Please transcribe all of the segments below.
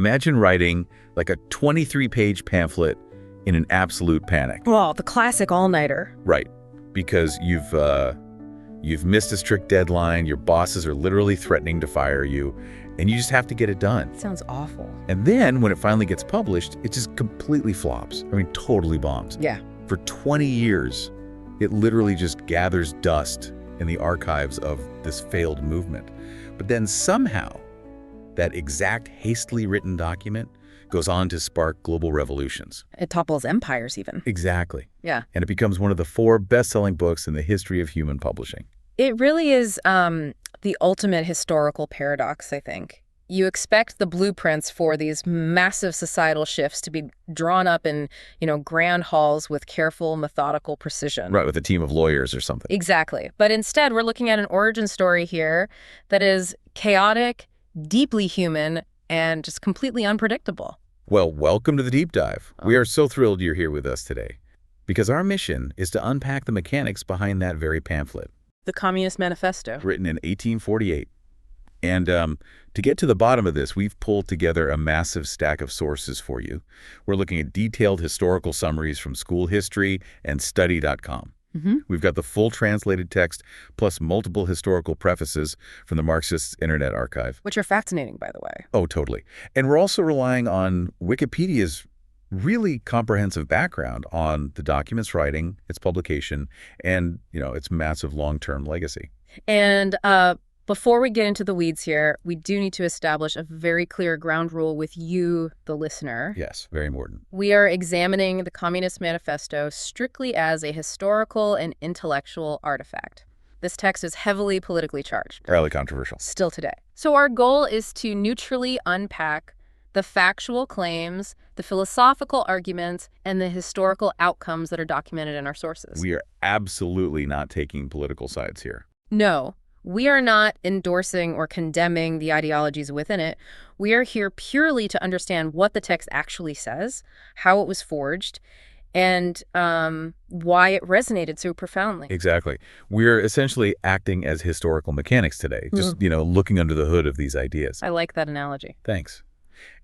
Imagine writing like a 23-page pamphlet in an absolute panic. Well, the classic all-nighter. Right, because you've missed a strict deadline, your bosses are literally threatening to fire you, and you just have to get it done. Sounds awful. And then when it finally gets published, it just completely flops. I mean, totally bombs. Yeah. For 20 years, it literally just gathers dust in the archives of this failed movement. But then somehow, that exact hastily written document goes on to spark global revolutions. It topples empires even. Exactly. Yeah. And it becomes one of the 4 best-selling books in the history of human publishing. It really is the ultimate historical paradox, I think. You expect the blueprints for these massive societal shifts to be drawn up in, grand halls with careful, methodical precision. Right, with a team of lawyers or something. Exactly. But instead, we're looking at an origin story here that is chaotic, deeply human, and just completely unpredictable. Well, welcome to the Deep Dive. We are so thrilled you're here with us today, because our mission is to unpack the mechanics behind that very pamphlet. The Communist Manifesto. Written in 1848. And to get to the bottom of this, we've pulled together a massive stack of sources for you. We're looking at detailed historical summaries from school history and study.com. We've got the full translated text, plus multiple historical prefaces from the Marxist Internet Archive. Which are fascinating, by the way. Oh, totally. And we're also relying on Wikipedia's really comprehensive background on the document's writing, its publication, and, its massive long-term legacy. And before we get into the weeds here, we do need to establish a very clear ground rule with you, the listener. Yes, very important. We are examining the Communist Manifesto strictly as a historical and intellectual artifact. This text is heavily politically charged. Highly controversial. Still today. So our goal is to neutrally unpack the factual claims, the philosophical arguments, and the historical outcomes that are documented in our sources. We are absolutely not taking political sides here. No. We are not endorsing or condemning the ideologies within it. We are here purely to understand what the text actually says, how it was forged, and why it resonated so profoundly. Exactly. We're essentially acting as historical mechanics today, just, looking under the hood of these ideas. I like that analogy. Thanks.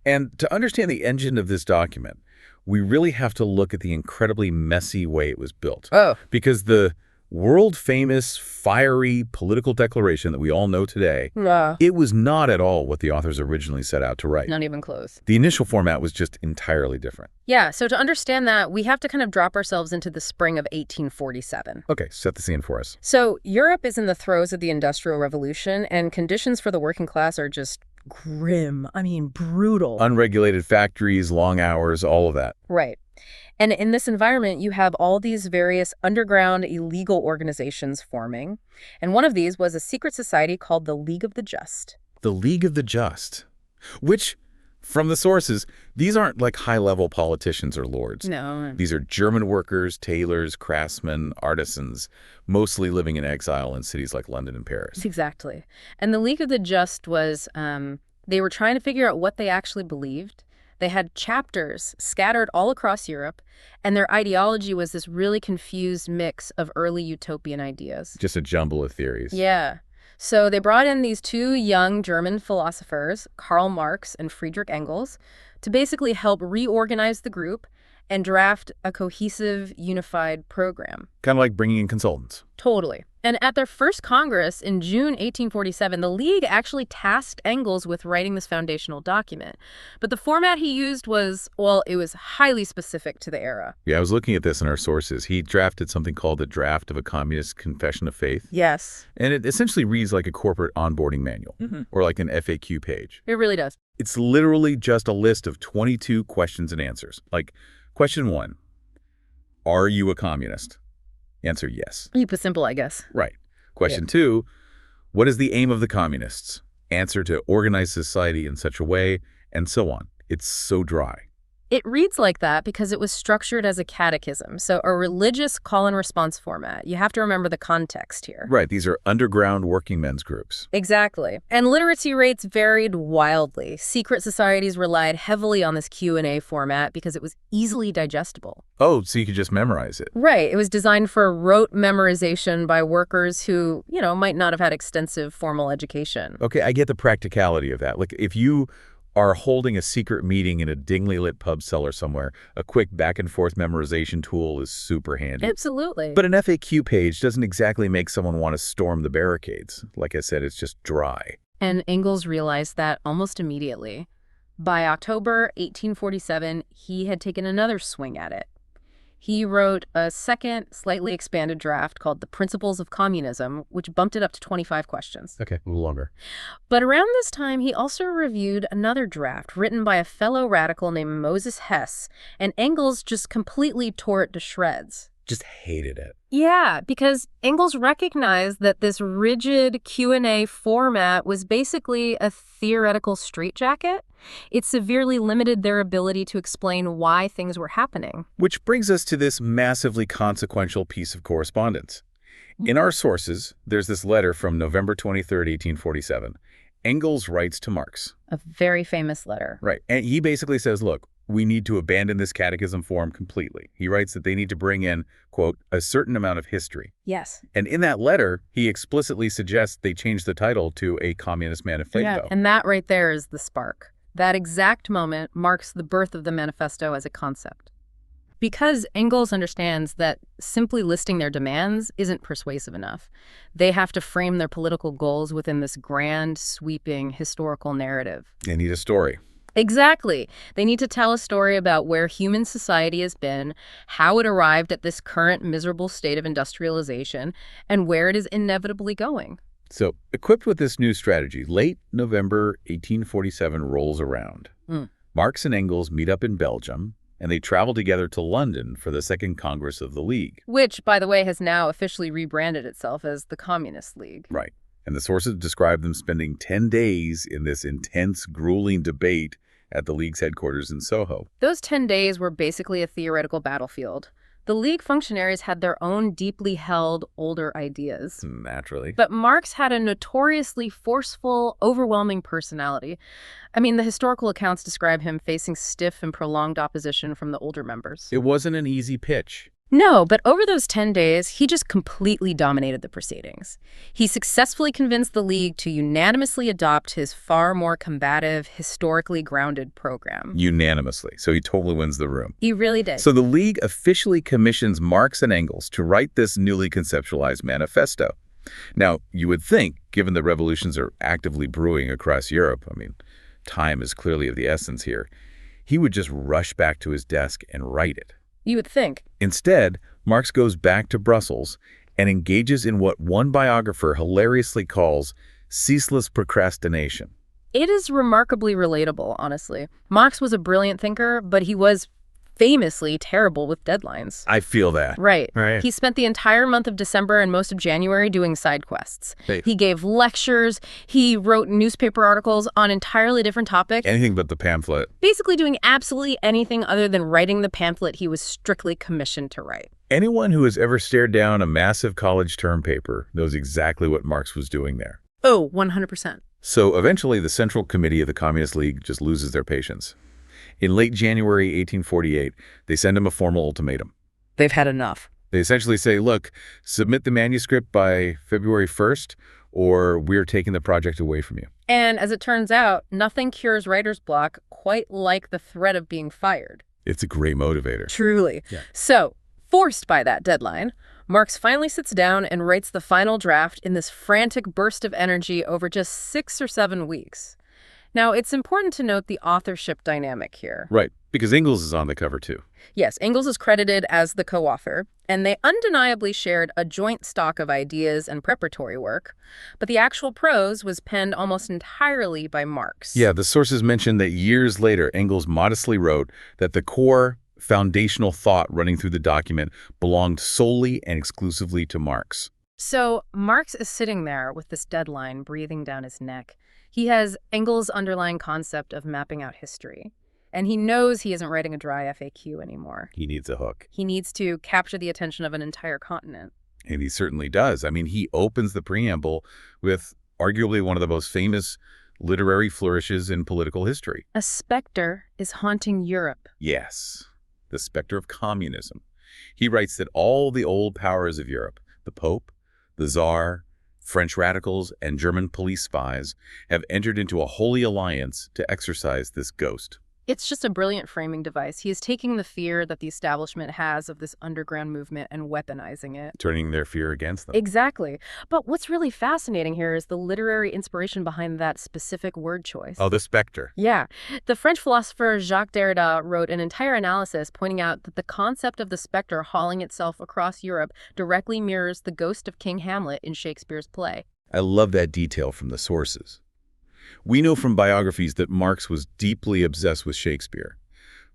And to understand the engine of this document, we really have to look at the incredibly messy way it was built. Oh. Because the world-famous, fiery political declaration that we all know today, it was not at all what the authors originally set out to write. Not even close. The initial format was just entirely different. Yeah, so to understand that, we have to kind of drop ourselves into the spring of 1847. Okay, set the scene for us. So Europe is in the throes of the Industrial Revolution, and conditions for the working class are just grim. I mean, brutal. Unregulated factories, long hours, all of that. Right. And in this environment, you have all these various underground illegal organizations forming. And one of these was a secret society called the League of the Just. The League of the Just, which, from the sources, these aren't like high-level politicians or lords. No. These are German workers, tailors, craftsmen, artisans, mostly living in exile in cities like London and Paris. Exactly. And the League of the Just was, they were trying to figure out what they actually believed. They had chapters scattered all across Europe, and their ideology was this really confused mix of early utopian ideas. Just a jumble of theories. Yeah. So they brought in these 2 young German philosophers, Karl Marx and Friedrich Engels, to basically help reorganize the group and draft a cohesive, unified program. Kind of like bringing in consultants. Totally. And at their first Congress in June 1847, the League actually tasked Engels with writing this foundational document. But the format he used was, well, it was highly specific to the era. Yeah, I was looking at this in our sources. He drafted something called the Draft of a Communist Confession of Faith. Yes. And it essentially reads like a corporate onboarding manual, or like an FAQ page. It really does. It's literally just a list of 22 questions and answers. Like, question 1, are you a communist? Answer yes. Keep it simple, I guess. Right. Question 2, what is the aim of the communists? Answer, to organize society in such a way, and so on. It's so dry. It reads like that because it was structured as a catechism, so a religious call-and-response format. You have to remember the context here. Right, these are underground working men's groups. Exactly. And literacy rates varied wildly. Secret societies relied heavily on this Q&A format because it was easily digestible. Oh, so you could just memorize it. Right. It was designed for rote memorization by workers who, might not have had extensive formal education. Okay, I get the practicality of that. Like, if you are holding a secret meeting in a dimly lit pub cellar somewhere. A quick back-and-forth memorization tool is super handy. Absolutely. But an FAQ page doesn't exactly make someone want to storm the barricades. Like I said, it's just dry. And Engels realized that almost immediately. By October 1847, he had taken another swing at it. He wrote a second, slightly expanded draft called The Principles of Communism, which bumped it up to 25 questions. Okay, a little longer. But around this time, he also reviewed another draft written by a fellow radical named Moses Hess, and Engels just completely tore it to shreds. Just hated it. Yeah, because Engels recognized that this rigid Q&A format was basically a theoretical straitjacket. It severely limited their ability to explain why things were happening. Which brings us to this massively consequential piece of correspondence. In our sources, there's this letter from November 23rd, 1847. Engels writes to Marx. A very famous letter. Right, and he basically says, look, we need to abandon this catechism form completely. He writes that they need to bring in, quote, a certain amount of history. Yes. And in that letter, he explicitly suggests they change the title to a Communist Manifesto. Yeah, and that right there is the spark. That exact moment marks the birth of the manifesto as a concept. Because Engels understands that simply listing their demands isn't persuasive enough. They have to frame their political goals within this grand, sweeping, historical narrative. They need a story. Exactly. They need to tell a story about where human society has been, how it arrived at this current miserable state of industrialization, and where it is inevitably going. So, equipped with this new strategy, late November 1847 rolls around. Marx and Engels meet up in Belgium, and they travel together to London for the Second Congress of the League. Which, by the way, has now officially rebranded itself as the Communist League. Right. And the sources describe them spending 10 days in this intense, grueling debate at the League's headquarters in Soho. Those 10 days were basically a theoretical battlefield. The League functionaries had their own deeply held, older ideas. Naturally. But Marx had a notoriously forceful, overwhelming personality. I mean, the historical accounts describe him facing stiff and prolonged opposition from the older members. It wasn't an easy pitch. No, but over those 10 days, he just completely dominated the proceedings. He successfully convinced the League to unanimously adopt his far more combative, historically grounded program. Unanimously. So he totally wins the room. He really did. So the League officially commissions Marx and Engels to write this newly conceptualized manifesto. Now, you would think, given the revolutions are actively brewing across Europe, I mean, time is clearly of the essence here, he would just rush back to his desk and write it. You would think. Instead, Marx goes back to Brussels and engages in what one biographer hilariously calls ceaseless procrastination. It is remarkably relatable, honestly. Marx was a brilliant thinker, but he was famously terrible with deadlines. I feel that. Right. Right. He spent the entire month of December and most of January doing side quests. Hey. He gave lectures. He wrote newspaper articles on entirely different topics. Anything but the pamphlet. Basically doing absolutely anything other than writing the pamphlet he was strictly commissioned to write. Anyone who has ever stared down a massive college term paper knows exactly what Marx was doing there. Oh, 100%. So eventually the Central Committee of the Communist League just loses their patience. In late January 1848, they send him a formal ultimatum. They've had enough. They essentially say, look, submit the manuscript by February 1st, or we're taking the project away from you. And as it turns out, nothing cures writer's block quite like the threat of being fired. It's a great motivator. Truly. Yeah. So, forced by that deadline, Marx finally sits down and writes the final draft in this frantic burst of energy over just 6 or 7 weeks. Now, it's important to note the authorship dynamic here. Right, because Engels is on the cover too. Yes, Engels is credited as the co-author, and they undeniably shared a joint stock of ideas and preparatory work, but the actual prose was penned almost entirely by Marx. Yeah, the sources mention that years later, Engels modestly wrote that the core foundational thought running through the document belonged solely and exclusively to Marx. So Marx is sitting there with this deadline breathing down his neck. He has Engels' underlying concept of mapping out history, and he knows he isn't writing a dry FAQ anymore. He needs a hook. He needs to capture the attention of an entire continent. And he certainly does. I mean, he opens the preamble with arguably one of the most famous literary flourishes in political history. A specter is haunting Europe. Yes, the specter of communism. He writes that all the old powers of Europe, the Pope, the Tsar, French radicals and German police spies have entered into a holy alliance to exorcise this ghost. It's just a brilliant framing device. He is taking the fear that the establishment has of this underground movement and weaponizing it. Turning their fear against them. Exactly. But what's really fascinating here is the literary inspiration behind that specific word choice. Oh, the specter. Yeah. The French philosopher Jacques Derrida wrote an entire analysis pointing out that the concept of the specter hauling itself across Europe directly mirrors the ghost of King Hamlet in Shakespeare's play. I love that detail from the sources. We know from biographies that Marx was deeply obsessed with Shakespeare.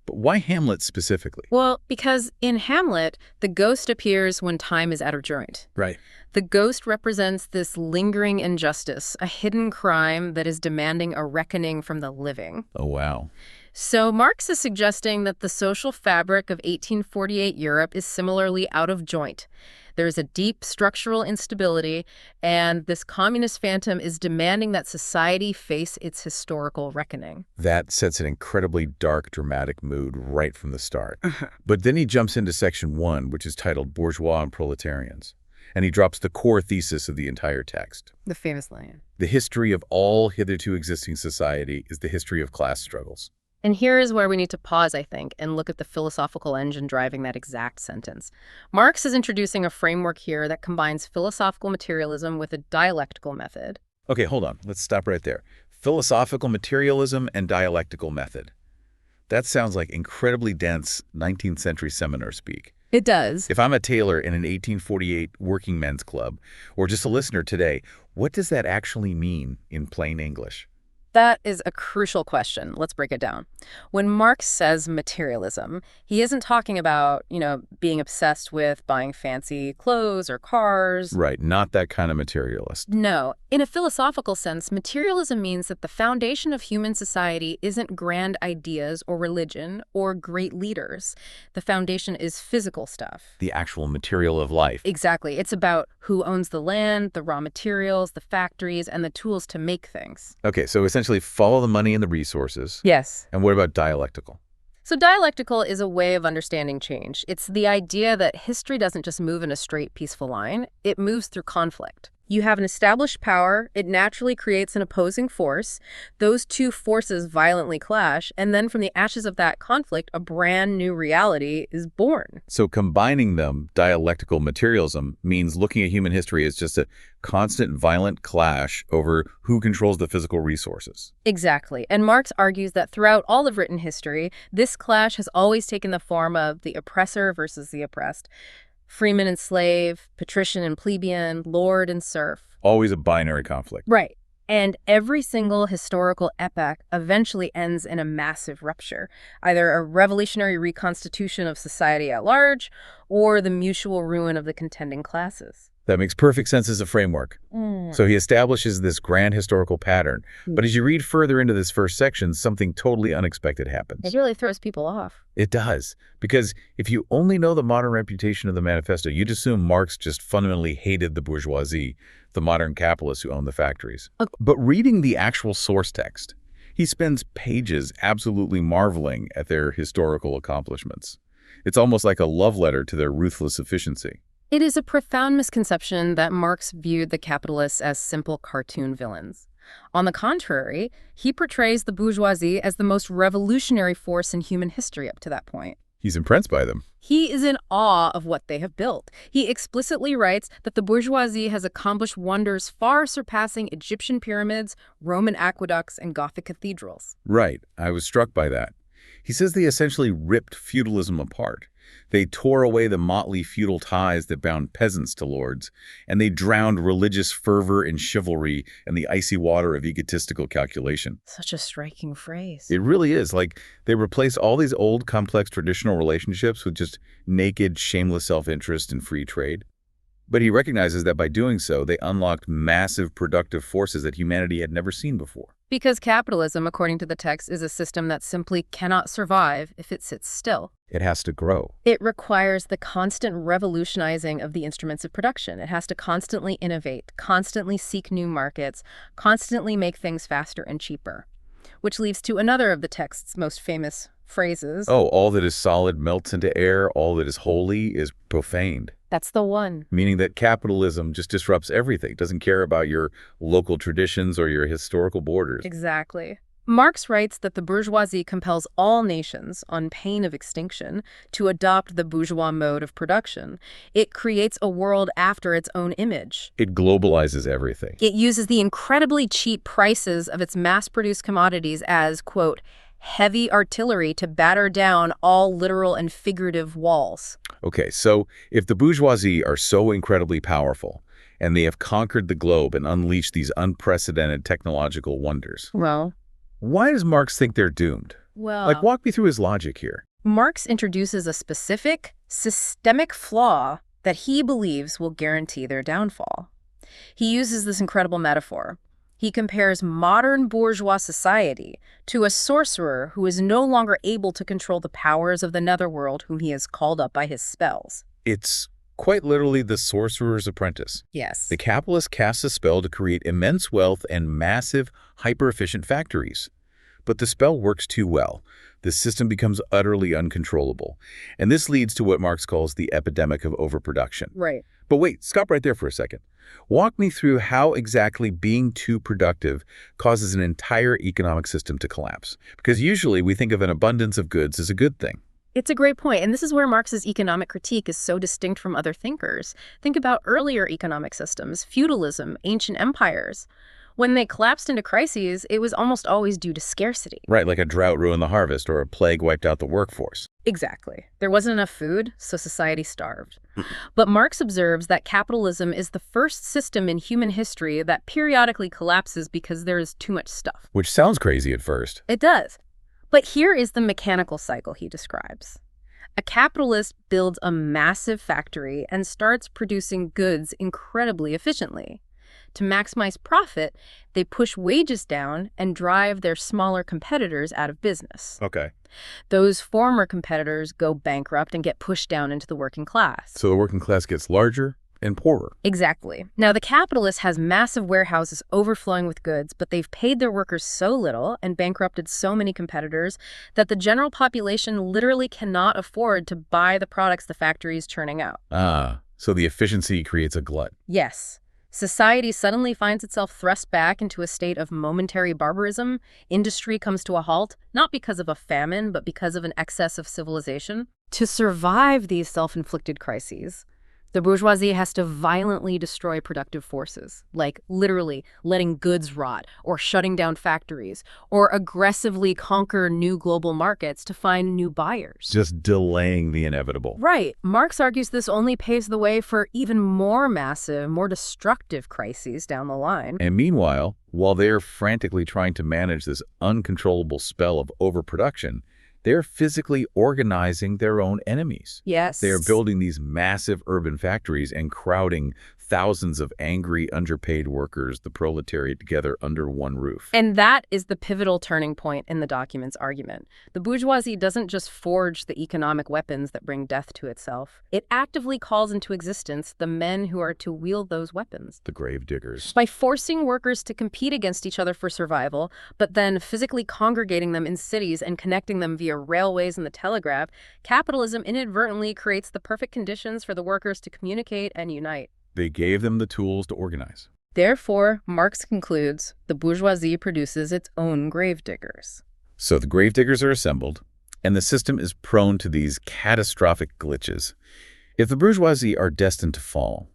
But why Hamlet specifically? Well, because in Hamlet, the ghost appears when time is out of joint. Right. The ghost represents this lingering injustice, a hidden crime that is demanding a reckoning from the living. Oh, wow. So Marx is suggesting that the social fabric of 1848 Europe is similarly out of joint. There is a deep structural instability, and this communist phantom is demanding that society face its historical reckoning. That sets an incredibly dark, dramatic mood right from the start. But then he jumps into section 1, which is titled Bourgeois and Proletarians, and he drops the core thesis of the entire text. The famous line. The history of all hitherto existing society is the history of class struggles. And here is where we need to pause, I think, and look at the philosophical engine driving that exact sentence. Marx is introducing a framework here that combines philosophical materialism with a dialectical method. Okay, hold on. Let's stop right there. Philosophical materialism and dialectical method. That sounds like incredibly dense 19th century seminar speak. It does. If I'm a tailor in an 1848 working men's club, or just a listener today, what does that actually mean in plain English? That is a crucial question. Let's break it down. When Marx says materialism, he isn't talking about, being obsessed with buying fancy clothes or cars. Right, not that kind of materialist. No. In a philosophical sense, materialism means that the foundation of human society isn't grand ideas or religion or great leaders. The foundation is physical stuff. The actual material of life. Exactly. It's about who owns the land, the raw materials, the factories, and the tools to make things. Okay, so essentially follow the money and the resources. Yes. And what about dialectical? So dialectical is a way of understanding change. It's the idea that history doesn't just move in a straight, peaceful line. It moves through conflict. You have an established power. It naturally creates an opposing force. Those two forces violently clash, and then from the ashes of that conflict, a brand new reality is born. So combining them, dialectical materialism, means looking at human history as just a constant violent clash over who controls the physical resources. Exactly. And Marx argues that throughout all of written history, this clash has always taken the form of the oppressor versus the oppressed. Freeman and slave, patrician and plebeian, lord and serf. Always a binary conflict. Right. And every single historical epoch eventually ends in a massive rupture, either a revolutionary reconstitution of society at large or the mutual ruin of the contending classes. That makes perfect sense as a framework. So he establishes this grand historical pattern. But as you read further into this first section, something totally unexpected happens. It really throws people off. It does. Because if you only know the modern reputation of the manifesto, you'd assume Marx just fundamentally hated the bourgeoisie, the modern capitalists who own the factories. But reading the actual source text, he spends pages absolutely marveling at their historical accomplishments. It's almost like a love letter to their ruthless efficiency. It is a profound misconception that Marx viewed the capitalists as simple cartoon villains. On the contrary, he portrays the bourgeoisie as the most revolutionary force in human history up to that point. He's impressed by them. He is in awe of what they have built. He explicitly writes that the bourgeoisie has accomplished wonders far surpassing Egyptian pyramids, Roman aqueducts, and Gothic cathedrals. Right. I was struck by that. He says they essentially ripped feudalism apart. They tore away the motley feudal ties that bound peasants to lords, and they drowned religious fervor and chivalry in the icy water of egotistical calculation. Such a striking phrase. It really is. Like, they replaced all these old, complex, traditional relationships with just naked, shameless self-interest and free trade. But he recognizes that by doing so, they unlocked massive productive forces that humanity had never seen before. Because capitalism, according to the text, is a system that simply cannot survive if it sits still. It has to grow. It requires the constant revolutionizing of the instruments of production. It has to constantly innovate, constantly seek new markets, constantly make things faster and cheaper. Which leads to another of the text's most famous phrases. Oh, all that is solid melts into air, all that is holy is profaned. That's the one. Meaning that capitalism just disrupts everything, doesn't care about your local traditions or your historical borders. Exactly. Marx writes that the bourgeoisie compels all nations, on pain of extinction, to adopt the bourgeois mode of production. It creates a world after its own image. It globalizes everything. It uses the incredibly cheap prices of its mass-produced commodities as, quote, heavy artillery to batter down all literal and figurative walls. Okay, so if the bourgeoisie are so incredibly powerful, and they have conquered the globe and unleashed these unprecedented technological wonders, Well, why does Marx think they're doomed? Like, walk me through his logic here. Marx introduces a specific, systemic flaw that he believes will guarantee their downfall. He uses this incredible metaphor. He compares modern bourgeois society to a sorcerer who is no longer able to control the powers of the netherworld whom he has called up by his spells. It's quite literally the sorcerer's apprentice. Yes. The capitalist casts a spell to create immense wealth and massive, hyper-efficient factories. But the spell works too well. The system becomes utterly uncontrollable. And this leads to what Marx calls the epidemic of overproduction. Right. But wait, stop right there for a second. Walk me through how exactly being too productive causes an entire economic system to collapse. Because usually we think of an abundance of goods as a good thing. It's a great point, and this is where Marx's economic critique is so distinct from other thinkers. Think about earlier economic systems, feudalism, ancient empires. When they collapsed into crises, it was almost always due to scarcity. Right, like a drought ruined the harvest or a plague wiped out the workforce. Exactly. There wasn't enough food, so society starved. But Marx observes that capitalism is the first system in human history that periodically collapses because there is too much stuff. Which sounds crazy at first. It does. But here is the mechanical cycle he describes. A capitalist builds a massive factory and starts producing goods incredibly efficiently. To maximize profit, they push wages down and drive their smaller competitors out of business. Okay. Those former competitors go bankrupt and get pushed down into the working class. So the working class gets larger and poorer. Exactly. Now, the capitalist has massive warehouses overflowing with goods, but they've paid their workers so little and bankrupted so many competitors that the general population literally cannot afford to buy the products the factory is churning out. So the efficiency creates a glut. Yes. Society suddenly finds itself thrust back into a state of momentary barbarism. Industry comes to a halt, not because of a famine, but because of an excess of civilization. To survive these self-inflicted crises, the bourgeoisie has to violently destroy productive forces, like literally letting goods rot, or shutting down factories, or aggressively conquer new global markets to find new buyers. Just delaying the inevitable. Right. Marx argues this only paves the way for even more massive, more destructive crises down the line. And meanwhile, while they're frantically trying to manage this uncontrollable spell of overproduction, they're physically organizing their own enemies. Yes. They are building these massive urban factories and crowding thousands of angry, underpaid workers, the proletariat, together under one roof. And that is the pivotal turning point in the document's argument. The bourgeoisie doesn't just forge the economic weapons that bring death to itself. It actively calls into existence the men who are to wield those weapons. The grave diggers. By forcing workers to compete against each other for survival, but then physically congregating them in cities and connecting them via railways and the telegraph, capitalism inadvertently creates the perfect conditions for the workers to communicate and unite. They gave them the tools to organize. Therefore, Marx concludes, the bourgeoisie produces its own gravediggers. So the gravediggers are assembled, and the system is prone to these catastrophic glitches. If the bourgeoisie are destined to fall,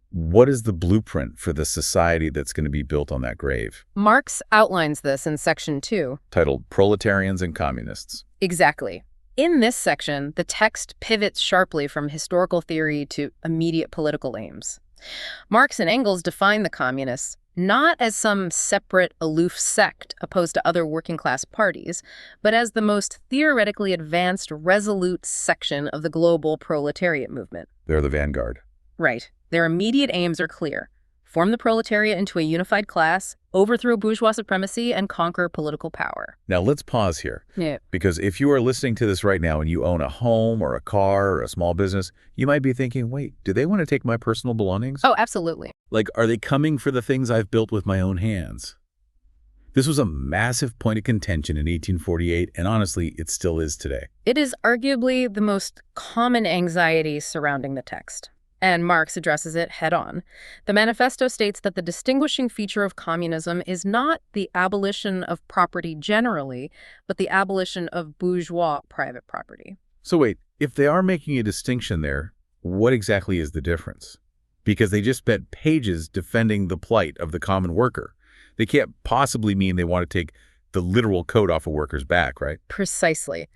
what is the blueprint for the society that's going to be built on that grave? Marx outlines this in Section 2. Titled Proletarians and Communists. Exactly. In this section, the text pivots sharply from historical theory to immediate political aims. Marx and Engels define the communists not as some separate, aloof sect opposed to other working-class parties, but as the most theoretically advanced, resolute section of the global proletariat movement. They're the vanguard. Right. Their immediate aims are clear. Form the proletariat into a unified class, overthrow bourgeois supremacy, and conquer political power. Now let's pause here. Yeah. Because if you are listening to this right now and you own a home or a car or a small business, you might be thinking, wait, do they want to take my personal belongings? Oh, absolutely. Like, are they coming for the things I've built with my own hands? This was a massive point of contention in 1848, and honestly, it still is today. It is arguably the most common anxiety surrounding the text. And Marx addresses it head-on. The manifesto states that the distinguishing feature of communism is not the abolition of property generally, but the abolition of bourgeois private property. So wait, if they are making a distinction there, what exactly is the difference? Because they just spent pages defending the plight of the common worker. They can't possibly mean they want to take the literal coat off a worker's back, right? Precisely.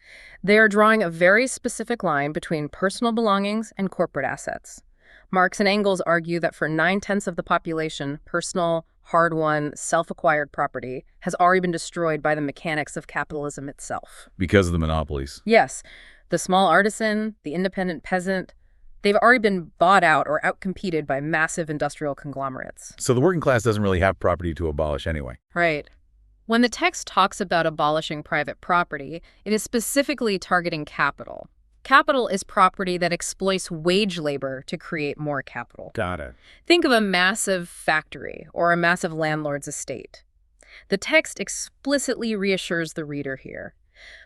They are drawing a very specific line between personal belongings and corporate assets. Marx and Engels argue that for 9/10 of the population, personal, hard-won, self-acquired property has already been destroyed by the mechanics of capitalism itself. Because of the monopolies. Yes, the small artisan, the independent peasant, they've already been bought out or outcompeted by massive industrial conglomerates. So the working class doesn't really have property to abolish anyway. Right. When the text talks about abolishing private property, it is specifically targeting capital. Capital is property that exploits wage labor to create more capital. Got it. Think of a massive factory or a massive landlord's estate. The text explicitly reassures the reader here.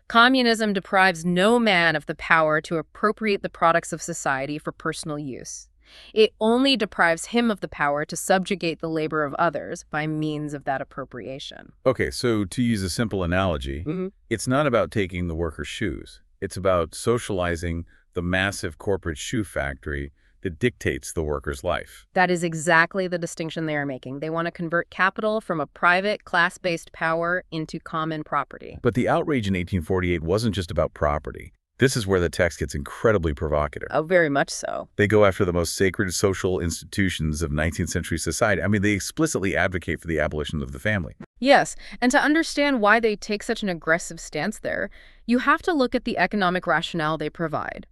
Communism deprives no man of the power to appropriate the products of society for personal use. It only deprives him of the power to subjugate the labor of others by means of that appropriation. Okay, so to use a simple analogy, it's not about taking the worker's shoes. It's about socializing the massive corporate shoe factory that dictates the worker's life. That is exactly the distinction they are making. They want to convert capital from a private, class-based power into common property. But the outrage in 1848 wasn't just about property. This is where the text gets incredibly provocative. Oh, very much so. They go after the most sacred social institutions of 19th century society. I mean, they explicitly advocate for the abolition of the family. Yes, and to understand why they take such an aggressive stance there, you have to look at the economic rationale they provide.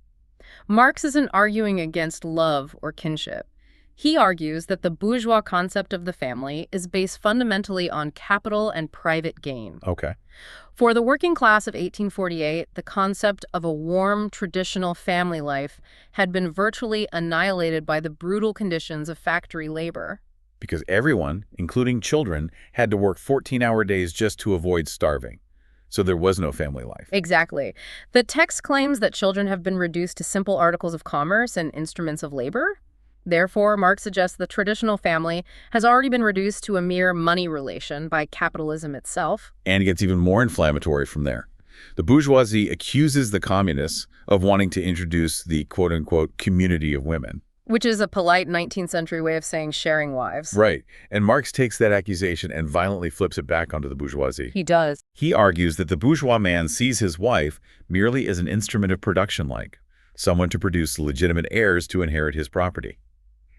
Marx isn't arguing against love or kinship. He argues that the bourgeois concept of the family is based fundamentally on capital and private gain. Okay. For the working class of 1848, the concept of a warm, traditional family life had been virtually annihilated by the brutal conditions of factory labor. Because everyone, including children, had to work 14-hour days just to avoid starving. So there was no family life. Exactly. The text claims that children have been reduced to simple articles of commerce and instruments of labor. Therefore, Marx suggests the traditional family has already been reduced to a mere money relation by capitalism itself. And it gets even more inflammatory from there. The bourgeoisie accuses the communists of wanting to introduce the quote-unquote community of women. Which is a polite 19th century way of saying sharing wives. Right. And Marx takes that accusation and violently flips it back onto the bourgeoisie. He does. He argues that the bourgeois man sees his wife merely as an instrument of production, like someone to produce legitimate heirs to inherit his property.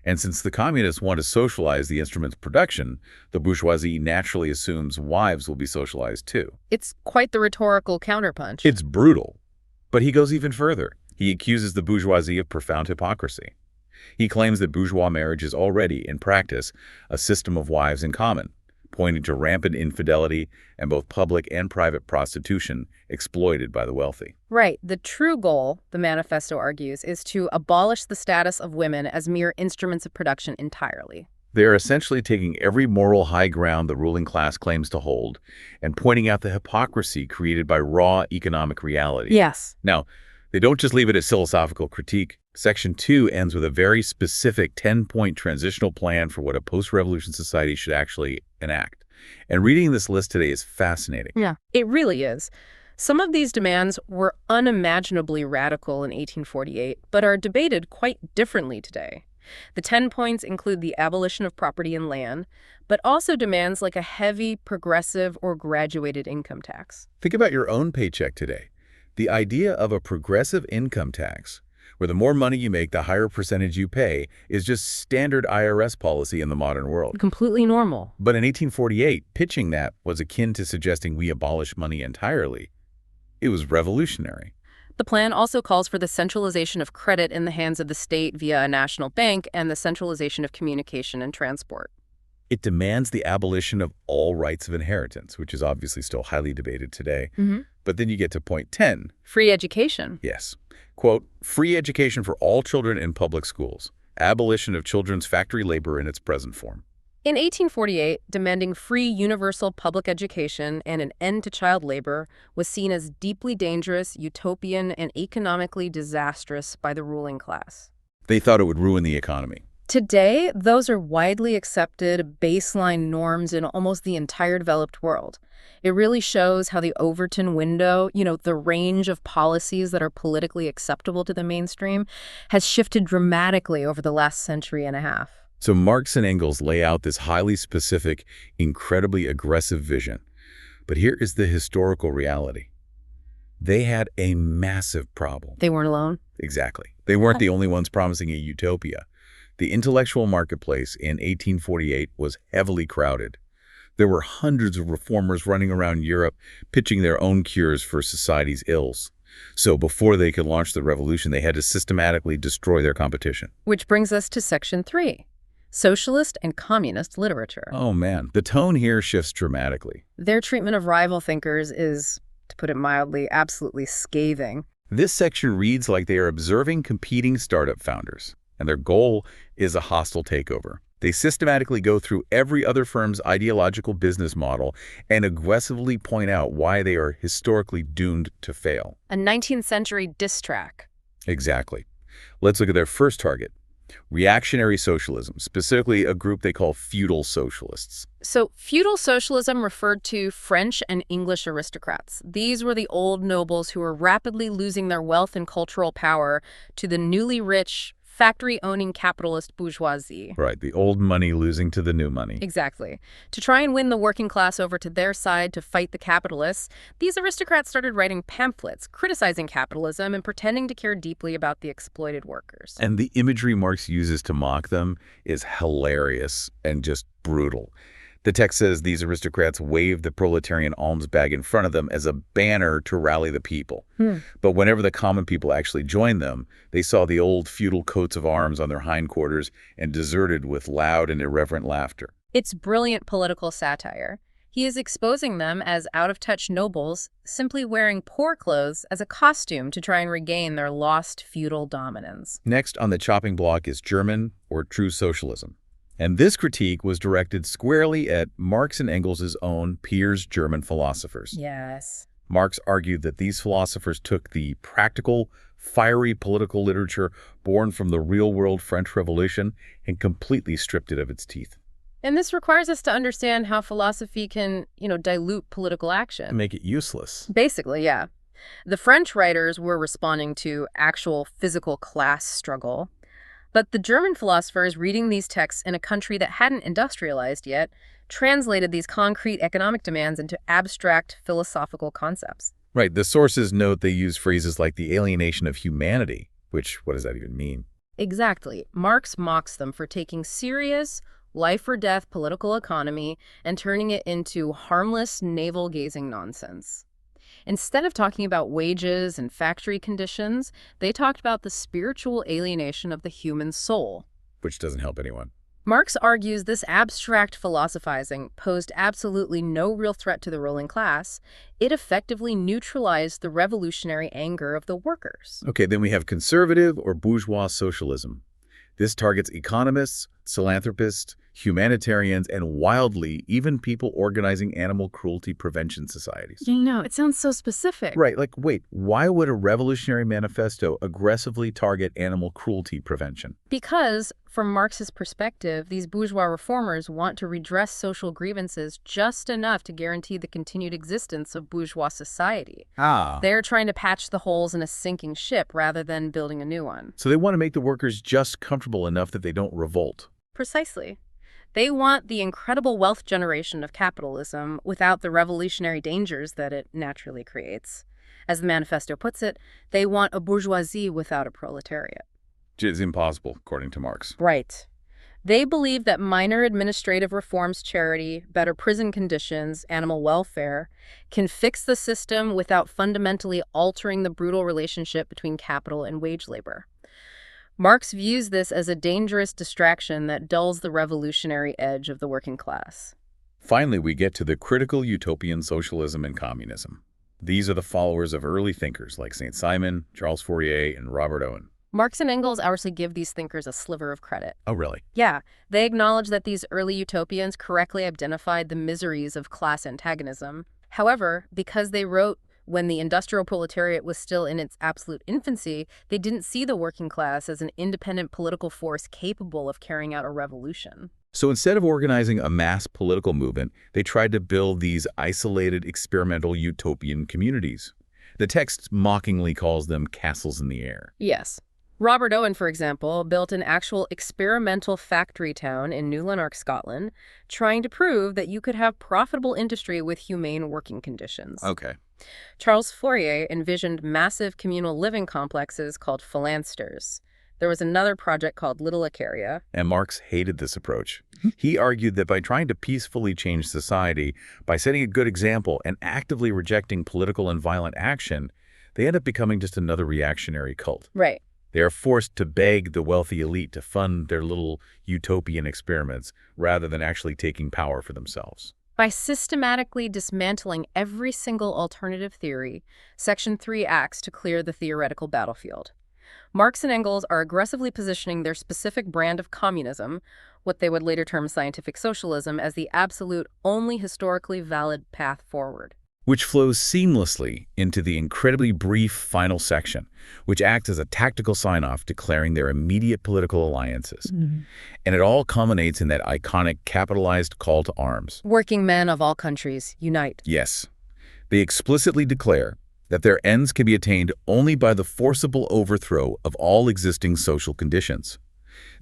And since the communists want to socialize the instruments of production, the bourgeoisie naturally assumes wives will be socialized too. It's quite the rhetorical counterpunch. It's brutal. But he goes even further. He accuses the bourgeoisie of profound hypocrisy. He claims that bourgeois marriage is already, in practice, a system of wives in common, pointing to rampant infidelity and both public and private prostitution exploited by the wealthy. Right. The true goal, the manifesto argues, is to abolish the status of women as mere instruments of production entirely. They are essentially taking every moral high ground the ruling class claims to hold and pointing out the hypocrisy created by raw economic reality. Yes. Now, they don't just leave it as philosophical critique. Section 2 ends with a very specific 10-point transitional plan for what a post-revolution society should actually enact. And reading this list today is fascinating. Yeah, it really is. Some of these demands were unimaginably radical in 1848, but are debated quite differently today. The 10 points include the abolition of property and land, but also demands like a heavy, progressive, or graduated income tax. Think about your own paycheck today. The idea of a progressive income tax, where the more money you make, the higher percentage you pay, is just standard IRS policy in the modern world. Completely normal. But in 1848, pitching that was akin to suggesting we abolish money entirely. It was revolutionary. The plan also calls for the centralization of credit in the hands of the state via a national bank and the centralization of communication and transport. It demands the abolition of all rights of inheritance, which is obviously still highly debated today. But then you get to point 10. Free education. Yes. Quote, free education for all children in public schools. Abolition of children's factory labor in its present form. In 1848, demanding free universal public education and an end to child labor was seen as deeply dangerous, utopian, and economically disastrous by the ruling class. They thought it would ruin the economy. Today, those are widely accepted baseline norms in almost the entire developed world. It really shows how the Overton window, the range of policies that are politically acceptable to the mainstream, has shifted dramatically over the last century and a half. So Marx and Engels lay out this highly specific, incredibly aggressive vision. But here is the historical reality. They had a massive problem. They weren't alone? Exactly. They weren't the only ones promising a utopia. The intellectual marketplace in 1848 was heavily crowded. There were hundreds of reformers running around Europe pitching their own cures for society's ills. So before they could launch the revolution, they had to systematically destroy their competition. Which brings us to Section 3, Socialist and Communist Literature. Oh man, the tone here shifts dramatically. Their treatment of rival thinkers is, to put it mildly, absolutely scathing. This section reads like they are observing competing startup founders, and their goal is a hostile takeover. They systematically go through every other firm's ideological business model and aggressively point out why they are historically doomed to fail. A 19th century diss track. Exactly. Let's look at their first target, reactionary socialism, specifically a group they call feudal socialists. So feudal socialism referred to French and English aristocrats. These were the old nobles who were rapidly losing their wealth and cultural power to the newly rich, factory-owning capitalist bourgeoisie. Right, the old money losing to the new money. Exactly. To try and win the working class over to their side to fight the capitalists, these aristocrats started writing pamphlets, criticizing capitalism and pretending to care deeply about the exploited workers. And the imagery Marx uses to mock them is hilarious and just brutal. The text says these aristocrats waved the proletarian alms bag in front of them as a banner to rally the people. But whenever the common people actually joined them, they saw the old feudal coats of arms on their hindquarters and deserted with loud and irreverent laughter. It's brilliant political satire. He is exposing them as out-of-touch nobles, simply wearing poor clothes as a costume to try and regain their lost feudal dominance. Next on the chopping block is German or true socialism. And this critique was directed squarely at Marx and Engels' own peers, German philosophers. Yes. Marx argued that these philosophers took the practical, fiery political literature born from the real-world French Revolution and completely stripped it of its teeth. And this requires us to understand how philosophy can, dilute political action. To make it useless. Basically, yeah. The French writers were responding to actual physical class struggle. But the German philosophers reading these texts in a country that hadn't industrialized yet translated these concrete economic demands into abstract philosophical concepts. Right. The sources note they use phrases like the alienation of humanity, which, what does that even mean? Exactly. Marx mocks them for taking serious, life-or-death political economy and turning it into harmless, navel-gazing nonsense. Instead of talking about wages and factory conditions, they talked about the spiritual alienation of the human soul. Which doesn't help anyone. Marx argues this abstract philosophizing posed absolutely no real threat to the ruling class. It effectively neutralized the revolutionary anger of the workers. Okay, then we have conservative or bourgeois socialism. This targets economists, philanthropists, humanitarians, and wildly, even people organizing animal cruelty prevention societies. It sounds so specific. Right, like, wait, why would a revolutionary manifesto aggressively target animal cruelty prevention? Because, from Marx's perspective, these bourgeois reformers want to redress social grievances just enough to guarantee the continued existence of bourgeois society. They're trying to patch the holes in a sinking ship rather than building a new one. So they want to make the workers just comfortable enough that they don't revolt. Precisely. They want the incredible wealth generation of capitalism without the revolutionary dangers that it naturally creates. As the manifesto puts it, they want a bourgeoisie without a proletariat. Which is impossible, according to Marx. Right. They believe that minor administrative reforms, charity, better prison conditions, animal welfare, can fix the system without fundamentally altering the brutal relationship between capital and wage labor. Marx views this as a dangerous distraction that dulls the revolutionary edge of the working class. Finally, we get to the critical utopian socialism and communism. These are the followers of early thinkers like St. Simon, Charles Fourier, and Robert Owen. Marx and Engels actually give these thinkers a sliver of credit. Oh, really? Yeah, they acknowledge that these early utopians correctly identified the miseries of class antagonism. However, because they wrote When the industrial proletariat was still in its absolute infancy, they didn't see the working class as an independent political force capable of carrying out a revolution. So instead of organizing a mass political movement, they tried to build these isolated, experimental utopian communities. The text mockingly calls them castles in the air. Yes. Robert Owen, for example, built an actual experimental factory town in New Lanark, Scotland, trying to prove that you could have profitable industry with humane working conditions. Okay. Charles Fourier envisioned massive communal living complexes called phalansters. There was another project called Little Icaria. And Marx hated this approach. He argued that by trying to peacefully change society, by setting a good example and actively rejecting political and violent action, they end up becoming just another reactionary cult. Right. They are forced to beg the wealthy elite to fund their little utopian experiments rather than actually taking power for themselves. By systematically dismantling every single alternative theory, Section 3 acts to clear the theoretical battlefield. Marx and Engels are aggressively positioning their specific brand of communism, what they would later term scientific socialism, as the absolute only historically valid path forward. Which flows seamlessly into the incredibly brief final section, which acts as a tactical sign-off declaring their immediate political alliances. And it all culminates in that iconic capitalized call to arms. Working men of all countries, unite. Yes. They explicitly declare that their ends can be attained only by the forcible overthrow of all existing social conditions.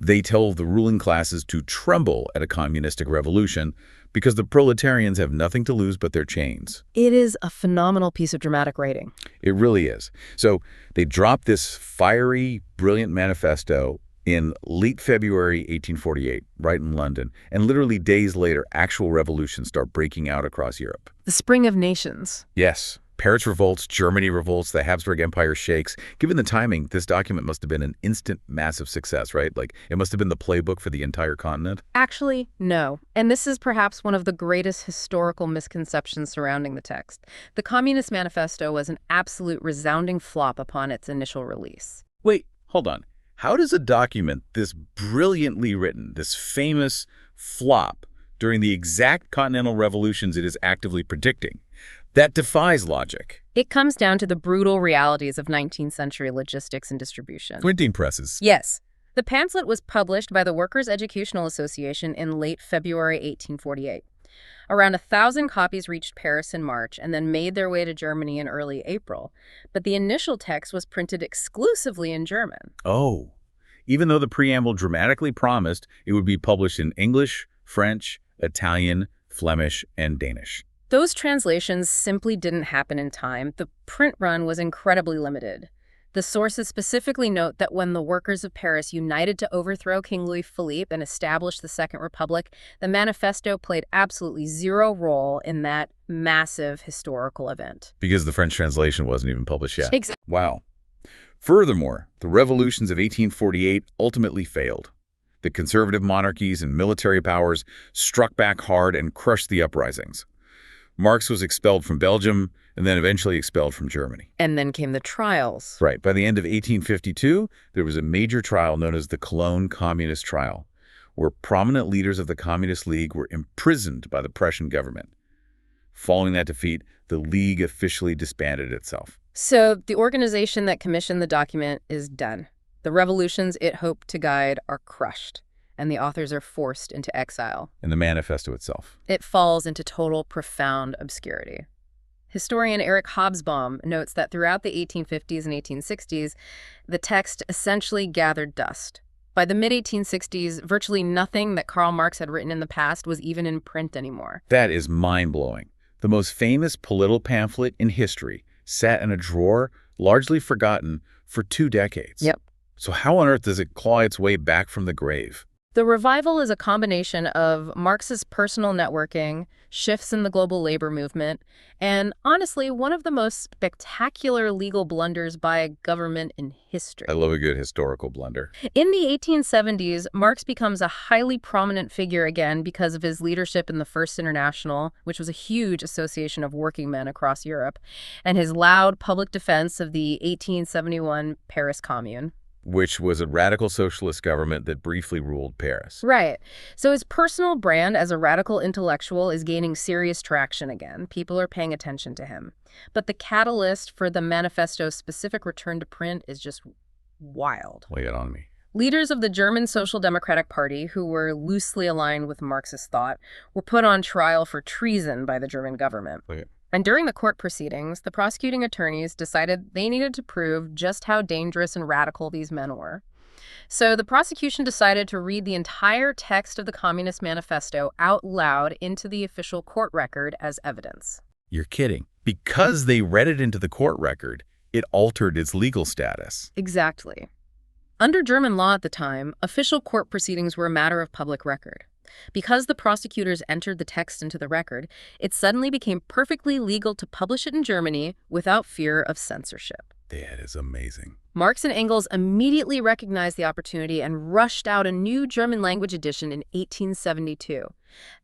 They tell the ruling classes to tremble at a communistic revolution because the proletarians have nothing to lose but their chains. It is a phenomenal piece of dramatic writing. It really is. So they drop this fiery, brilliant manifesto in late February 1848, right in London, and literally days later, actual revolutions start breaking out across Europe. The Spring of Nations. Yes. Paris revolts, Germany revolts, the Habsburg Empire shakes. Given the timing, this document must have been an instant, massive success, right? Like, it must have been the playbook for the entire continent. Actually, no. And this is perhaps one of the greatest historical misconceptions surrounding the text. The Communist Manifesto was an absolute resounding flop upon its initial release. Wait, hold on. How does a document this brilliantly written, this famous flop during the exact continental revolutions it is actively predicting? That defies logic. It comes down to the brutal realities of 19th century logistics and distribution. Printing presses. Yes. The pamphlet was published by the Workers' Educational Association in late February 1848. Around 1,000 copies reached Paris in March and then made their way to Germany in early April. But the initial text was printed exclusively in German. Oh. Even though the preamble dramatically promised it would be published in English, French, Italian, Flemish, and Danish. Those translations simply didn't happen in time. The print run was incredibly limited. The sources specifically note that when the workers of Paris united to overthrow King Louis Philippe and establish the Second Republic, the manifesto played absolutely zero role in that massive historical event. Because the French translation wasn't even published yet. Exactly. Wow. Furthermore, the revolutions of 1848 ultimately failed. The conservative monarchies and military powers struck back hard and crushed the uprisings. Marx was expelled from Belgium and then eventually expelled from Germany. And then came the trials. Right. By the end of 1852, there was a major trial known as the Cologne Communist Trial, where prominent leaders of the Communist League were imprisoned by the Prussian government. Following that defeat, the League officially disbanded itself. So the organization that commissioned the document is done. The revolutions it hoped to guide are crushed, and the authors are forced into exile. And the manifesto itself. It falls into total, profound obscurity. Historian Eric Hobsbawm notes that throughout the 1850s and 1860s, the text essentially gathered dust. By the mid-1860s, virtually nothing that Karl Marx had written in the past was even in print anymore. That is mind-blowing. The most famous political pamphlet in history sat in a drawer, largely forgotten, for 2 decades. Yep. So how on earth does it claw its way back from the grave? The revival is a combination of Marx's personal networking, shifts in the global labor movement, and honestly, one of the most spectacular legal blunders by a government in history. I love a good historical blunder. In the 1870s, Marx becomes a highly prominent figure again because of his leadership in the First International, which was a huge association of working men across Europe, and his loud public defense of the 1871 Paris Commune. which was a radical socialist government that briefly ruled Paris. Right. So his personal brand as a radical intellectual is gaining serious traction again. People are paying attention to him. But the catalyst for the manifesto's specific return to print is just wild. Lay it on me. Leaders of the German Social Democratic Party, who were loosely aligned with Marxist thought, were put on trial for treason by the German government. Okay. And during the court proceedings, the prosecuting attorneys decided they needed to prove just how dangerous and radical these men were. So the prosecution decided to read the entire text of the Communist Manifesto out loud into the official court record as evidence. You're kidding. Because they read it into the court record, it altered its legal status. Exactly. Under German law at the time, official court proceedings were a matter of public record. Because the prosecutors entered the text into the record, it suddenly became perfectly legal to publish it in Germany without fear of censorship. That is amazing. Marx and Engels immediately recognized the opportunity and rushed out a new German language edition in 1872.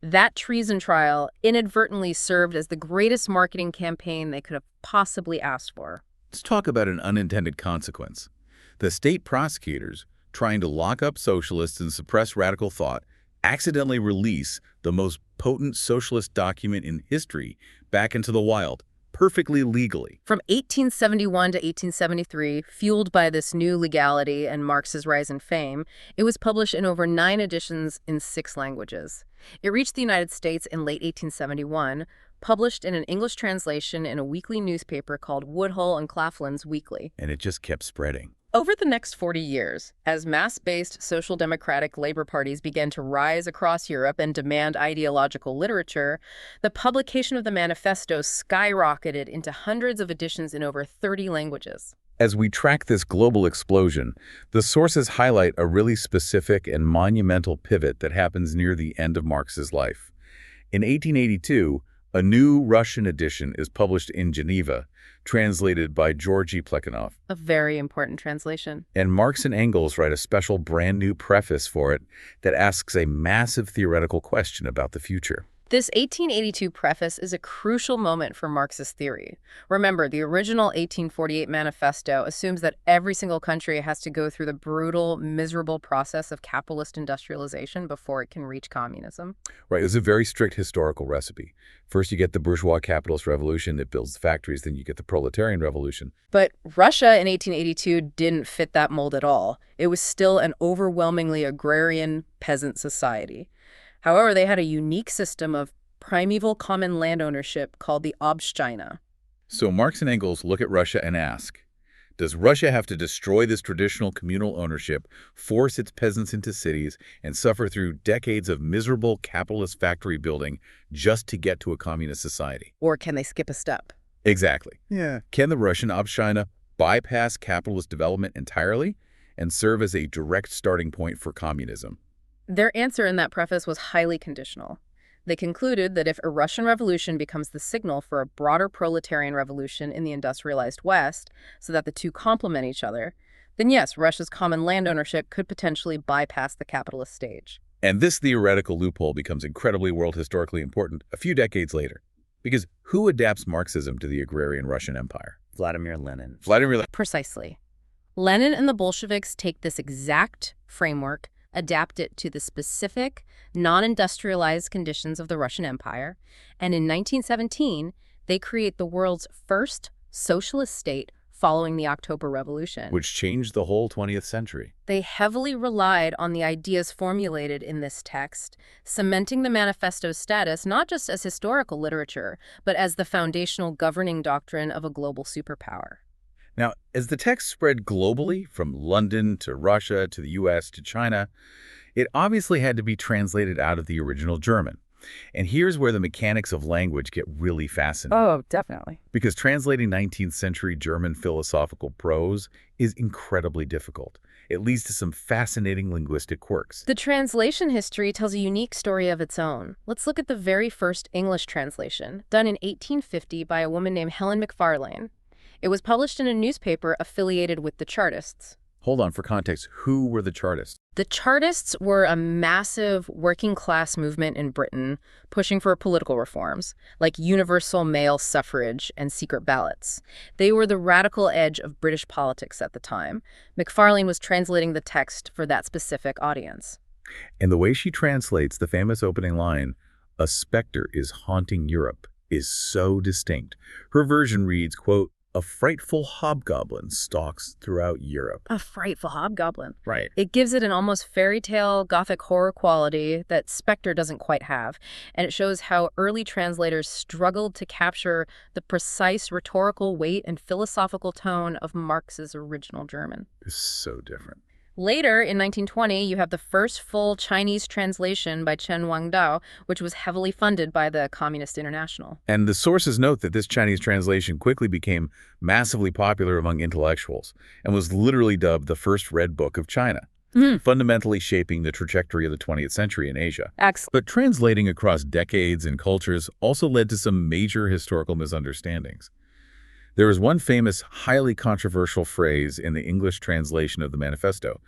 That treason trial inadvertently served as the greatest marketing campaign they could have possibly asked for. Let's talk about an unintended consequence. The state prosecutors, trying to lock up socialists and suppress radical thought, accidentally release the most potent socialist document in history back into the wild, perfectly legally. From 1871 to 1873, fueled by this new legality and Marx's rise in fame, it was published in over 9 editions in 6 languages. It reached the United States in late 1871, published in an English translation in a weekly newspaper called Woodhull and Claflin's Weekly. And it just kept spreading. Over the next 40 years, as mass-based social democratic labor parties began to rise across Europe and demand ideological literature, the publication of the manifesto skyrocketed into hundreds of editions in over 30 languages. As we track this global explosion, the sources highlight a really specific and monumental pivot that happens near the end of Marx's life. In 1882, a new Russian edition is published in Geneva, translated by Georgy Plekhanov. A very important translation. And Marx and Engels write a special brand new preface for it that asks a massive theoretical question about the future. This 1882 preface is a crucial moment for Marxist theory. Remember, the original 1848 manifesto assumes that every single country has to go through the brutal, miserable process of capitalist industrialization before it can reach communism. Right, it's a very strict historical recipe. First, you get the bourgeois capitalist revolution that builds the factories, then you get the proletarian revolution. But Russia in 1882 didn't fit that mold at all. It was still an overwhelmingly agrarian peasant society. However, they had a unique system of primeval common land ownership called the Obstina. So Marx and Engels look at Russia and ask, does Russia have to destroy this traditional communal ownership, force its peasants into cities, and suffer through decades of miserable capitalist factory building just to get to a communist society? Or can they skip a step? Exactly. Yeah. Can the Russian Obstina bypass capitalist development entirely and serve as a direct starting point for communism? Their answer in that preface was highly conditional. They concluded that if a Russian revolution becomes the signal for a broader proletarian revolution in the industrialized West, so that the two complement each other, then yes, Russia's common land ownership could potentially bypass the capitalist stage. And this theoretical loophole becomes incredibly world historically important a few decades later. Because who adapts Marxism to the agrarian Russian Empire? Vladimir Lenin. Precisely. Lenin and the Bolsheviks take this exact framework, adapt it to the specific, non-industrialized conditions of the Russian Empire, and in 1917, they create the world's first socialist state following the October Revolution. Which changed the whole 20th century. They heavily relied on the ideas formulated in this text, cementing the manifesto's status not just as historical literature, but as the foundational governing doctrine of a global superpower. Now, as the text spread globally, from London to Russia to the US to China, it obviously had to be translated out of the original German. And here's where the mechanics of language get really fascinating. Oh, definitely. Because translating 19th century German philosophical prose is incredibly difficult. It leads to some fascinating linguistic quirks. The translation history tells a unique story of its own. Let's look at the very first English translation, done in 1850 by a woman named Helen Macfarlane. It was published in a newspaper affiliated with the Chartists. Hold on, for context, who were the Chartists? The Chartists were a massive working-class movement in Britain pushing for political reforms, like universal male suffrage and secret ballots. They were the radical edge of British politics at the time. Macfarlane was translating the text for that specific audience. And the way she translates the famous opening line, "A specter is haunting Europe," is so distinct. Her version reads, quote, "A frightful hobgoblin stalks throughout Europe." A frightful hobgoblin. Right. It gives it an almost fairy tale Gothic horror quality that Spectre doesn't quite have, and it shows how early translators struggled to capture the precise rhetorical weight and philosophical tone of Marx's original German. It's so different. Later, in 1920, you have the first full Chinese translation by Chen Wangdao, which was heavily funded by the Communist International. And the sources note that this Chinese translation quickly became massively popular among intellectuals and was literally dubbed the first Red Book of China, fundamentally shaping the trajectory of the 20th century in Asia. But translating across decades and cultures also led to some major historical misunderstandings. There was one famous, highly controversial phrase in the English translation of the Manifesto,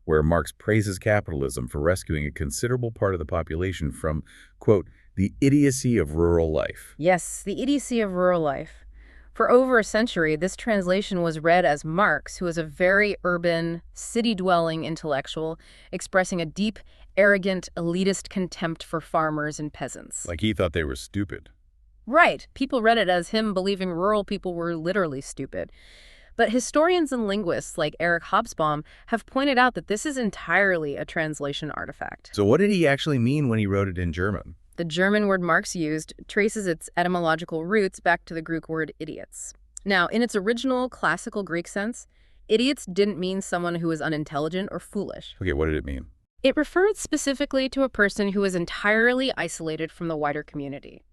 where Marx praises capitalism for rescuing a considerable part of the population from, quote, "the idiocy of rural life." Yes, the idiocy of rural life. For over a century, this translation was read as Marx, who was a very urban, city-dwelling intellectual, expressing a deep, arrogant, elitist contempt for farmers and peasants. Like he thought they were stupid. Right. People read it as him believing rural people were literally stupid. But historians and linguists like Eric Hobsbawm have pointed out that this is entirely a translation artifact. So what did he actually mean when he wrote it in German? The German word Marx used traces its etymological roots back to the Greek word idiots. Now, in its original classical Greek sense, idiots didn't mean someone who was unintelligent or foolish. Okay, what did it mean? It referred specifically to a person who was entirely isolated from the wider community.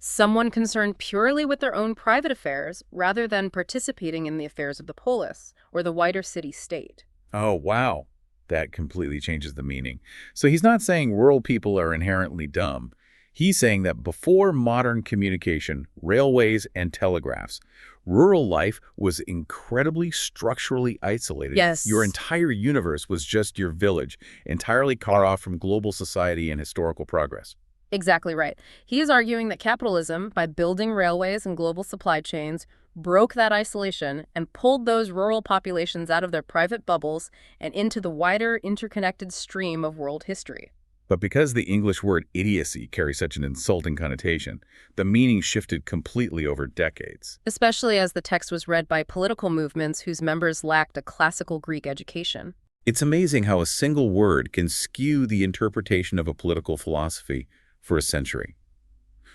Someone concerned purely with their own private affairs rather than participating in the affairs of the polis or the wider city-state. Oh, wow. That completely changes the meaning. So he's not saying rural people are inherently dumb. He's saying that before modern communication, railways, and telegraphs, rural life was incredibly structurally isolated. Yes. Your entire universe was just your village, entirely cut off from global society and historical progress. Exactly right. He is arguing that capitalism, by building railways and global supply chains, broke that isolation and pulled those rural populations out of their private bubbles and into the wider, interconnected stream of world history. But because the English word idiocy carries such an insulting connotation, the meaning shifted completely over decades. Especially as the text was read by political movements whose members lacked a classical Greek education. It's amazing how a single word can skew the interpretation of a political philosophy for a century.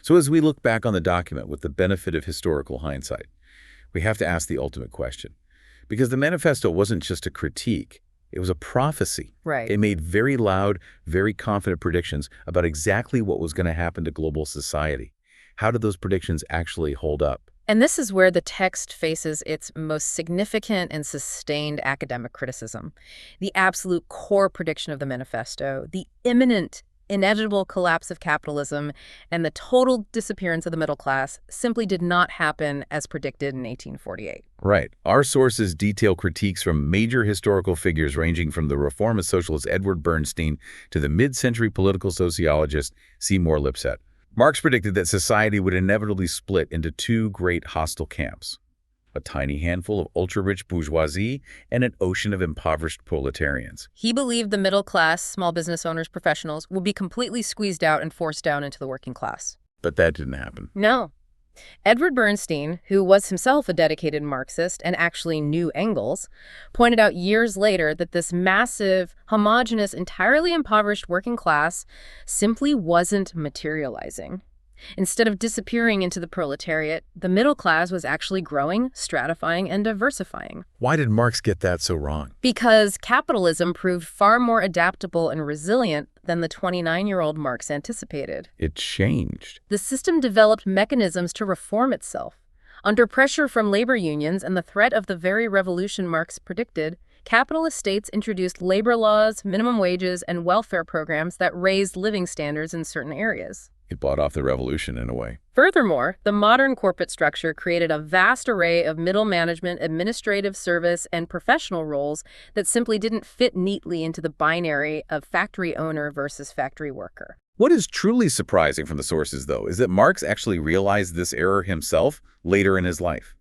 So as we look back on the document with the benefit of historical hindsight, we have to ask the ultimate question. Because the manifesto wasn't just a critique, it was a prophecy. Right. It made very loud, very confident predictions about exactly what was going to happen to global society. How did those predictions actually hold up? And this is where the text faces its most significant and sustained academic criticism. The absolute core prediction of the manifesto, the imminent, inevitable collapse of capitalism, and the total disappearance of the middle class simply did not happen as predicted in 1848. Right. Our sources detail critiques from major historical figures ranging from the reformist socialist Edward Bernstein to the mid-century political sociologist Seymour Lipset. Marx predicted that society would inevitably split into two great hostile camps, a tiny handful of ultra-rich bourgeoisie and an ocean of impoverished proletarians. He believed the middle class, small business owners, professionals, would be completely squeezed out and forced down into the working class. But that didn't happen. No. Edward Bernstein, who was himself a dedicated Marxist and actually knew Engels, pointed out years later that this massive, homogeneous, entirely impoverished working class simply wasn't materializing. Instead of disappearing into the proletariat, the middle class was actually growing, stratifying, and diversifying. Why did Marx get that so wrong? Because capitalism proved far more adaptable and resilient than the 29-year-old Marx anticipated. It changed. The system developed mechanisms to reform itself. Under pressure from labor unions and the threat of the very revolution Marx predicted, capitalist states introduced labor laws, minimum wages, and welfare programs that raised living standards in certain areas. It bought off the revolution in a way. Furthermore, the modern corporate structure created a vast array of middle management, administrative service, and professional roles that simply didn't fit neatly into the binary of factory owner versus factory worker. What is truly surprising from the sources, though, is that Marx actually realized this error himself later in his life.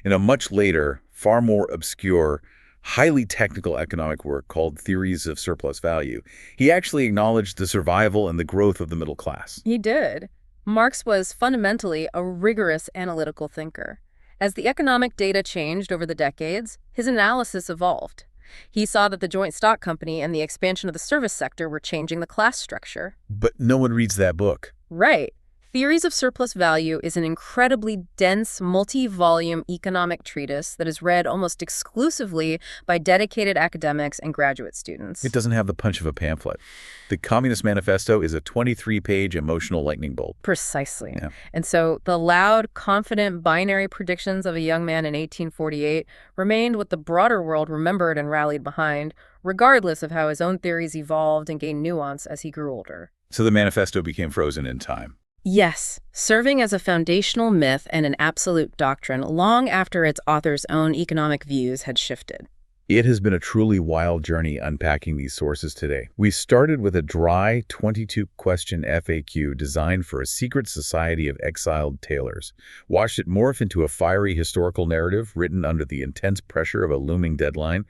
In a much later, far more obscure, highly technical economic work called Theories of Surplus Value, he actually acknowledged the survival and the growth of the middle class. He did. Marx was fundamentally a rigorous analytical thinker. As the economic data changed over the decades, his analysis evolved. He saw that the joint stock company and the expansion of the service sector were changing the class structure. But no one reads that book. Right. Theories of Surplus Value is an incredibly dense, multi-volume economic treatise that is read almost exclusively by dedicated academics and graduate students. It doesn't have the punch of a pamphlet. The Communist Manifesto is a 23-page emotional lightning bolt. Precisely. Yeah. And so the loud, confident, binary predictions of a young man in 1848 remained what the broader world remembered and rallied behind, regardless of how his own theories evolved and gained nuance as he grew older. So the manifesto became frozen in time. Yes, serving as a foundational myth and an absolute doctrine long after its author's own economic views had shifted. It has been a truly wild journey unpacking these sources today. We started with a dry 22-question FAQ designed for a secret society of exiled tailors, watched it morph into a fiery historical narrative written under the intense pressure of a looming deadline,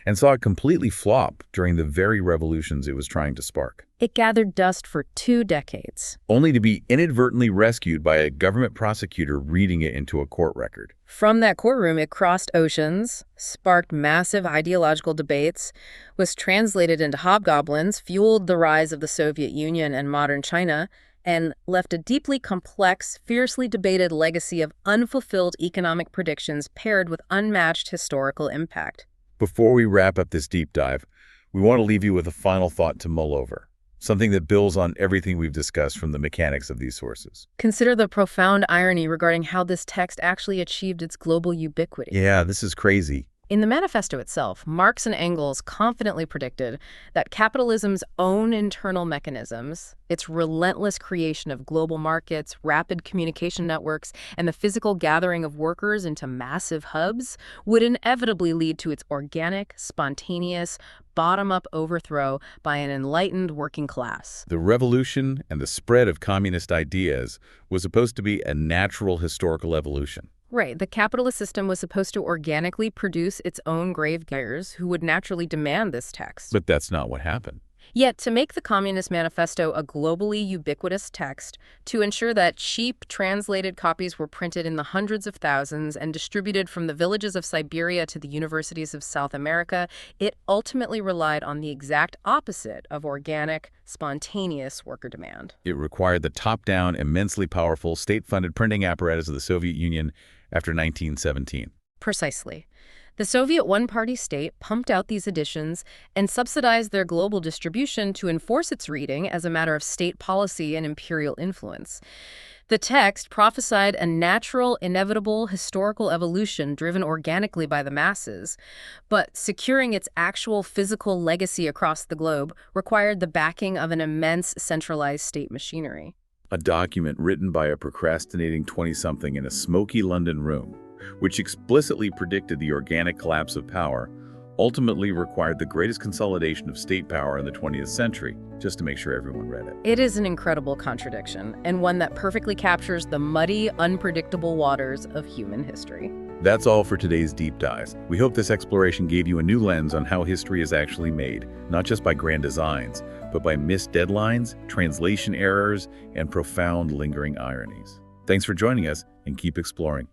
and saw it completely flop during the very revolutions it was trying to spark. It gathered dust for 2 decades. Only to be inadvertently rescued by a government prosecutor reading it into a court record. From that courtroom, it crossed oceans, sparked massive ideological debates, was translated into hobgoblins, fueled the rise of the Soviet Union and modern China, and left a deeply complex, fiercely debated legacy of unfulfilled economic predictions paired with unmatched historical impact. Before we wrap up this deep dive, we want to leave you with a final thought to mull over. Something that builds on everything we've discussed from the mechanics of these sources. Consider the profound irony regarding how this text actually achieved its global ubiquity. Yeah, this is crazy. In the manifesto itself, Marx and Engels confidently predicted that capitalism's own internal mechanisms, its relentless creation of global markets, rapid communication networks, and the physical gathering of workers into massive hubs, would inevitably lead to its organic, spontaneous, bottom-up overthrow by an enlightened working class. The revolution and the spread of communist ideas was supposed to be a natural historical evolution. Right. The capitalist system was supposed to organically produce its own grave diggers who would naturally demand this text. But that's not what happened. Yet, to make the Communist Manifesto a globally ubiquitous text, to ensure that cheap, translated copies were printed in the hundreds of thousands and distributed from the villages of Siberia to the universities of South America, it ultimately relied on the exact opposite of organic, spontaneous worker demand. It required the top-down, immensely powerful, state-funded printing apparatus of the Soviet Union after 1917. Precisely. The Soviet one-party state pumped out these editions and subsidized their global distribution to enforce its reading as a matter of state policy and imperial influence. The text prophesied a natural, inevitable historical evolution driven organically by the masses, but securing its actual physical legacy across the globe required the backing of an immense centralized state machinery. A document written by a procrastinating 20-something in a smoky London room, which explicitly predicted the organic collapse of power, ultimately required the greatest consolidation of state power in the 20th century, just to make sure everyone read it. It is an incredible contradiction, and one that perfectly captures the muddy, unpredictable waters of human history. That's all for today's deep dive. We hope this exploration gave you a new lens on how history is actually made, not just by grand designs, but by missed deadlines, translation errors, and profound lingering ironies. Thanks for joining us, and keep exploring.